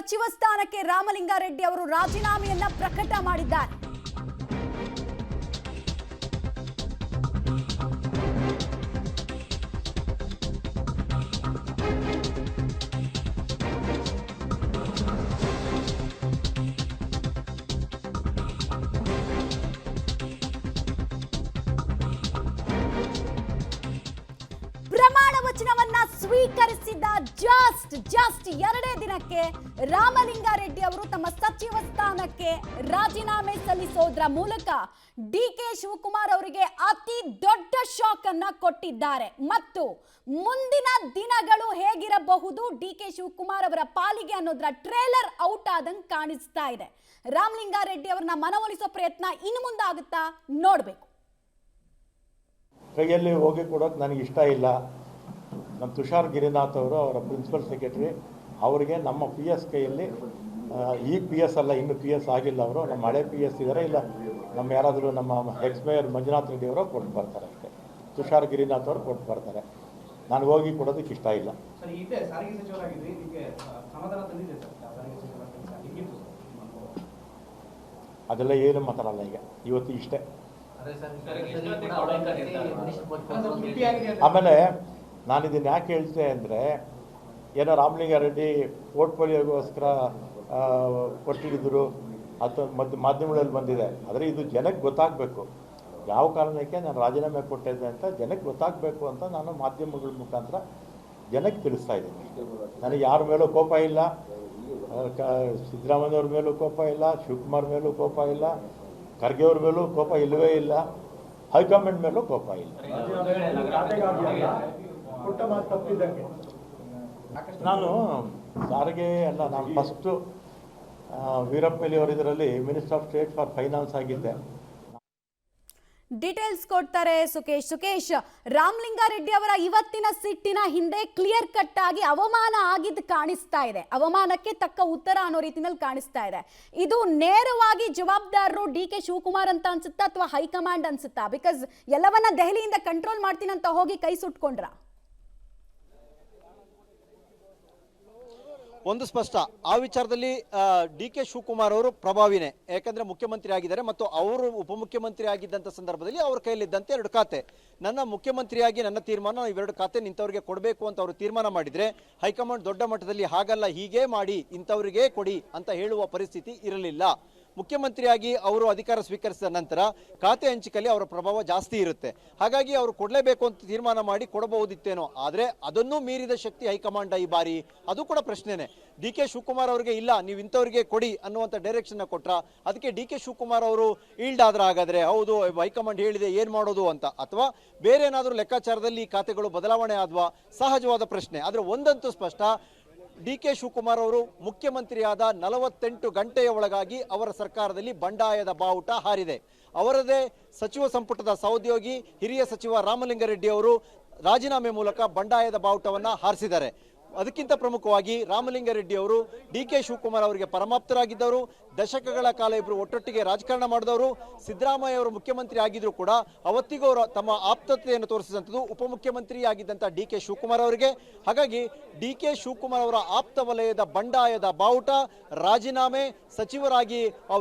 ಸಚಿವ ಸ್ಥಾನಕ್ಕೆ ರಾಮಲಿಂಗಾರೆಡ್ಡಿ ಅವರು ರಾಜೀನಾಮೆಯನ್ನ ಪ್ರಕಟ ಮಾಡಿದ್ದಾರೆ. ಪ್ರಮಾಣ ವಚನವನ್ನ ಸ್ವೀಕರಿಸಿದ ಜಸ್ಟ್ 2 ದಿನಕ್ಕೆ ರಾಮಲಿಂಗಾರೆಡ್ಡಿ ಅವರು ತಮ್ಮ ಸಚಿವ ಸ್ಥಾನಕ್ಕೆ ರಾಜೀನಾಮೆ ಸಲ್ಲಿಸೋದ್ರ ಮೂಲಕ ಡಿಕೆ ಶಿವಕುಮಾರ್ ಅವರಿಗೆ ಅತಿ ದೊಡ್ಡ ಶಾಕ್ ಅನ್ನ ಕೊಟ್ಟಿದ್ದಾರೆ. ಮತ್ತು ಮುಂದಿನ ದಿನಗಳು ಹೇಗಿರಬಹುದು ಡಿಕೆ ಶಿವಕುಮಾರ್ ಅವರ ಪಾಲಿಗೆ ಅನ್ನೋದ್ರ ಟ್ರೇಲರ್ ಔಟ್ ಆದಂಗೆ ಕಾಣಿಸ್ತಾ ಇದೆ. ರಾಮಲಿಂಗಾರೆಡ್ಡಿ ಅವರನ್ನ ಮನವೊಲಿಸೋ ಪ್ರಯತ್ನ ಇನ್ನು ಮುಂದಾಗುತ್ತಾ ನೋಡ್ಬೇಕು. ಕೈಯಲ್ಲಿ ಹೋಗಿ ಕೊಡೋಕೆ ನನಗೆ ಇಷ್ಟ ಇಲ್ಲ. ನಮ್ಮ ತುಷಾರ್ ಗಿರಿನಾಥ್ ಅವರು ಅವರ ಪ್ರಿನ್ಸಿಪಲ್ ಸೆಕ್ರೆಟರಿ ಅವರಿಗೆ ನಮ್ಮ ಪಿ ಎಸ್ ಕೈಯಲ್ಲಿ ಈಗ ಪಿ ಎಸ್ ಅಲ್ಲ, ಇನ್ನು ಪಿ ಎಸ್ ಆಗಿಲ್ಲ, ಅವರು ನಮ್ಮ ಹಳೆ ಪಿ ಎಸ್ ಇದ್ದಾರೆ, ಇಲ್ಲ ನಮ್ಮ ಯಾರಾದರೂ ನಮ್ಮ ಎಕ್ಸ್ ಮೇಯರ್ ಮಂಜುನಾಥ್ ರೆಡ್ಡಿ ಅವರು ಕೊಟ್ಟು ಬರ್ತಾರೆ ಅಷ್ಟೇ. ತುಷಾರ್ ಗಿರಿನಾಥ್ ಅವರು ಕೊಟ್ಟು ಬರ್ತಾರೆ. ನಾನು ಹೋಗಿ ಕೊಡೋದಕ್ಕೆ ಇಷ್ಟ ಇಲ್ಲ. ಅದೆಲ್ಲ ಏನು ಮಾತಾಡಲ್ಲ ಈಗ, ಇವತ್ತು ಇಷ್ಟೇ. ಆಮೇಲೆ ನಾನು ಇದನ್ನು ಯಾಕೆ ಹೇಳ್ತೆ ಅಂದರೆ, ಏನೋ ರಾಮಲಿಂಗಾರೆಡ್ಡಿ ಪೋರ್ಟ್ಫೋಲಿಯೋಗೋಸ್ಕರ ಕೊಟ್ಟಿದ್ರು ಅಥವಾ ಮಾಧ್ಯಮಗಳಲ್ಲಿ ಬಂದಿದೆ. ಆದರೆ ಇದು ಜನಕ್ಕೆ ಗೊತ್ತಾಗಬೇಕು ಯಾವ ಕಾರಣಕ್ಕೆ ನಾನು ರಾಜೀನಾಮೆ ಕೊಟ್ಟಿದ್ದೆ ಅಂತ ಜನಕ್ಕೆ ಗೊತ್ತಾಗಬೇಕು ಅಂತ ನಾನು ಮಾಧ್ಯಮಗಳ ಮುಖಾಂತರ ಜನಕ್ಕೆ ತಿಳಿಸ್ತಾ ಇದ್ದೀನಿ. ನನಗೆ ಯಾರ ಮೇಲೂ ಕೋಪ ಇಲ್ಲ, ಸಿದ್ದರಾಮಯ್ಯವ್ರ ಮೇಲೂ ಕೋಪ ಇಲ್ಲ, ಶಿವಕುಮಾರ್ ಮೇಲೂ ಕೋಪ ಇಲ್ಲ, ಖರ್ಗೆ ಅವ್ರ ಮೇಲೂ ಕೋಪ ಇಲ್ಲವೇ ಇಲ್ಲ, ಹೈಕಮಾಂಡ್ ಮೇಲೂ ಕೋಪ ಇಲ್ಲ. ನಾನು ಸಾರಿಗೆ ಅಲ್ಲ, ನಾನು ಫಸ್ಟು ವೀರಪ್ಪಲ್ಲಿ ಅವರು ಇದರಲ್ಲಿ minister of state for finance ಆಗಿದ್ದೆ. ಡೀಟೇಲ್ಸ್ ಕೊಡ್ತಾರೆ ಸುಕೇಶ್. ರಾಮಲಿಂಗಾರೆಡ್ಡಿ ಅವರ ಇವತ್ತಿನ ಸಿಟ್ಟಿನ ಹಿಂದೆ ಕ್ಲಿಯರ್ ಕಟ್ ಆಗಿ ಅವಮಾನ ಆಗಿದ್ದು ಕಾಣಿಸ್ತಾ ಇದೆ. ಅವಮಾನಕ್ಕೆ ತಕ್ಕ ಉತ್ತರ ಅನ್ನೋ ರೀತಿಯಲ್ಲಿ ಕಾಣಿಸ್ತಾ ಇದೆ. ಇದು ನೇರವಾಗಿ ಜವಾಬ್ದಾರರು ಡಿ ಕೆ ಶಿವಕುಮಾರ್ ಅಂತ ಅನ್ಸುತ್ತಾ ಅಥವಾ ಹೈಕಮಾಂಡ್ ಅನ್ಸುತ್ತಾ? ಬಿಕಾಸ್ ಎಲ್ಲವನ್ನ ದೆಹಲಿಯಿಂದ ಕಂಟ್ರೋಲ್ ಮಾಡ್ತೀನಂತ ಹೋಗಿ ಕೈ ಸುಟ್ಕೊಂಡ್ರ. ಒಂದು ಸ್ಪಷ್ಟ, ಆ ವಿಚಾರದಲ್ಲಿ ಡಿ ಕೆ ಶಿವಕುಮಾರ್ ಅವರು ಪ್ರಭಾವಿನೇ. ಯಾಕಂದ್ರೆ ಮುಖ್ಯಮಂತ್ರಿ ಆಗಿದ್ದಾರೆ ಮತ್ತು ಅವರು ಉಪಮುಖ್ಯಮಂತ್ರಿ ಆಗಿದ್ದಂಥ ಸಂದರ್ಭದಲ್ಲಿ ಅವ್ರ ಕೈಲಿದ್ದಂತೆ 2 ಖಾತೆ. ನನ್ನ ಮುಖ್ಯಮಂತ್ರಿಯಾಗಿ ನನ್ನ ತೀರ್ಮಾನ ಇವೆರಡು ಖಾತೆ ನಿಂತವರಿಗೆ ಕೊಡಬೇಕು ಅಂತ ಅವರು ತೀರ್ಮಾನ ಮಾಡಿದ್ರೆ ಹೈಕಮಾಂಡ್ ದೊಡ್ಡ ಮಟ್ಟದಲ್ಲಿ ಹಾಗಲ್ಲ, ಹೀಗೆ ಮಾಡಿ ಇಂಥವರಿಗೆ ಕೊಡಿ ಅಂತ ಹೇಳುವ ಪರಿಸ್ಥಿತಿ ಇರಲಿಲ್ಲ. ಮುಖ್ಯಮಂತ್ರಿಯಾಗಿ ಅವರು ಅಧಿಕಾರ ಸ್ವೀಕರಿಸಿದ ನಂತರ ಖಾತೆ ಹಂಚಿಕೆಯಲ್ಲಿ ಅವರ ಪ್ರಭಾವ ಜಾಸ್ತಿ ಇರುತ್ತೆ. ಹಾಗಾಗಿ ಅವರು ಕೊಡಲೇಬೇಕು ಅಂತ ತೀರ್ಮಾನ ಮಾಡಿ ಕೊಡಬಹುದಿತ್ತೇನೋ. ಆದರೆ ಅದನ್ನೂ ಮೀರಿದ ಶಕ್ತಿ ಹೈಕಮಾಂಡ್ ಈ ಬಾರಿ, ಅದು ಕೂಡ ಪ್ರಶ್ನೆನೇ. ಡಿ ಕೆ ಶಿವಕುಮಾರ್ ಅವರಿಗೆ ಇಲ್ಲ ನೀವು ಇಂಥವ್ರಿಗೆ ಕೊಡಿ ಅನ್ನುವಂಥ ಡೈರೆಕ್ಷನ್ ಕೊಟ್ರ. ಅದಕ್ಕೆ ಡಿ ಕೆ ಶಿವಕುಮಾರ್ ಅವರು ಈಲ್ಡ್ ಆದ್ರೆ ಹಾಗಾದ್ರೆ ಹೌದು ಹೈಕಮಾಂಡ್ ಹೇಳಿದೆ ಏನ್ ಮಾಡೋದು ಅಂತ, ಅಥವಾ ಬೇರೆ ಏನಾದರೂ ಲೆಕ್ಕಾಚಾರದಲ್ಲಿ ಖಾತೆಗಳು ಬದಲಾವಣೆ ಆದ್ವಾ, ಸಹಜವಾದ ಪ್ರಶ್ನೆ. ಆದ್ರೆ ಒಂದಂತೂ ಸ್ಪಷ್ಟ, ಡಿ ಕೆ ಶಿವಕುಮಾರ್ ಅವರು ಮುಖ್ಯಮಂತ್ರಿಯಾದ 48 ಗಂಟೆಯ ಒಳಗಾಗಿ ಅವರ ಸರ್ಕಾರದಲ್ಲಿ ಬಂಡಾಯದ ಬಾವುಟ ಹಾರಿದೆ. ಅವರದೇ ಸಚಿವ ಸಂಪುಟದ ಸಹೋದ್ಯೋಗಿ ಹಿರಿಯ ಸಚಿವ ರಾಮಲಿಂಗಾರೆಡ್ಡಿ ಅವರು ರಾಜೀನಾಮೆ ಮೂಲಕ ಬಂಡಾಯದ ಬಾವುಟವನ್ನ ಹಾರಿಸಿದ್ದಾರೆ. ಅದಕ್ಕಿಂತ ಪ್ರಮುಖವಾಗಿ ರಾಮಲಿಂಗಾರೆಡ್ಡಿ ಅವರು ಡಿ ಕೆ ಶಿವಕುಮಾರ್ ಅವರಿಗೆ ಪರಮಾಪ್ತರಾಗಿದ್ದವರು, ದಶಕಗಳ ಕಾಲ ಇಬ್ಬರು ಒಟ್ಟೊಟ್ಟಿಗೆ ರಾಜಕಾರಣ ಮಾಡಿದವರು. ಸಿದ್ದರಾಮಯ್ಯ ಅವರು ಮುಖ್ಯಮಂತ್ರಿ ಆಗಿದ್ರು ಕೂಡ ಅವತ್ತಿಗೂ ಅವರು ತಮ್ಮ ಆಪ್ತತೆಯನ್ನು ತೋರಿಸಿದಂಥದ್ದು ಉಪಮುಖ್ಯಮಂತ್ರಿ ಆಗಿದ್ದಂಥ ಡಿ ಕೆ ಶಿವಕುಮಾರ್ ಅವರಿಗೆ. ಹಾಗಾಗಿ ಡಿ ಕೆ ಶಿವಕುಮಾರ್ ಅವರ ಆಪ್ತ ವಲಯದ ಬಂಡಾಯದ ಬಾವುಟ ರಾಜೀನಾಮೆ, ಸಚಿವರಾಗಿ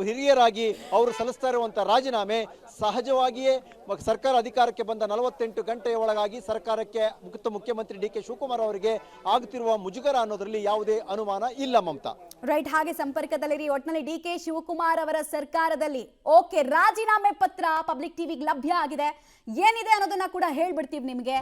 ಹಿರಿಯರಾಗಿ ಅವರು ಸಲ್ಲಿಸ್ತಾ ಇರುವಂಥ ರಾಜೀನಾಮೆ ಸಹಜವಾಗಿಯೇ ಸರ್ಕಾರ ಅಧಿಕಾರಕ್ಕೆ ಬಂದ 48 ಗಂಟೆಯ ಒಳಗಾಗಿ ಸರ್ಕಾರಕ್ಕೆ ಮುಖ್ಯಮಂತ್ರಿ ಡಿ ಕೆ ಶಿವಕುಮಾರ್ ಅವರಿಗೆ ಆಗುತ್ತಿರುವ ಮುಜುಗರ ಅನ್ನೋದ್ರಲ್ಲಿ ಯಾವುದೇ ಅನುಮಾನ ಇಲ್ಲ ಮಮತಾ. ರೈಟ್, ಹಾಗೆ ಸಂಪರ್ಕದಲ್ಲಿರಿ. ಒಟ್ಟಿನಲ್ಲಿ ಡಿ ಕೆ ಶಿವಕುಮಾರ್ ಅವರ ಸರ್ಕಾರದಲ್ಲಿ ಓಕೆ ರಾಜೀನಾಮೆ ಪತ್ರ ಪಬ್ಲಿಕ್ ಟಿವಿಗೆ ಲಭ್ಯ ಆಗಿದೆ. ಏನಿದೆ ಅನ್ನೋದನ್ನ ಕೂಡ ಹೇಳ್ಬಿಡ್ತೀವಿ ನಿಮಗೆ.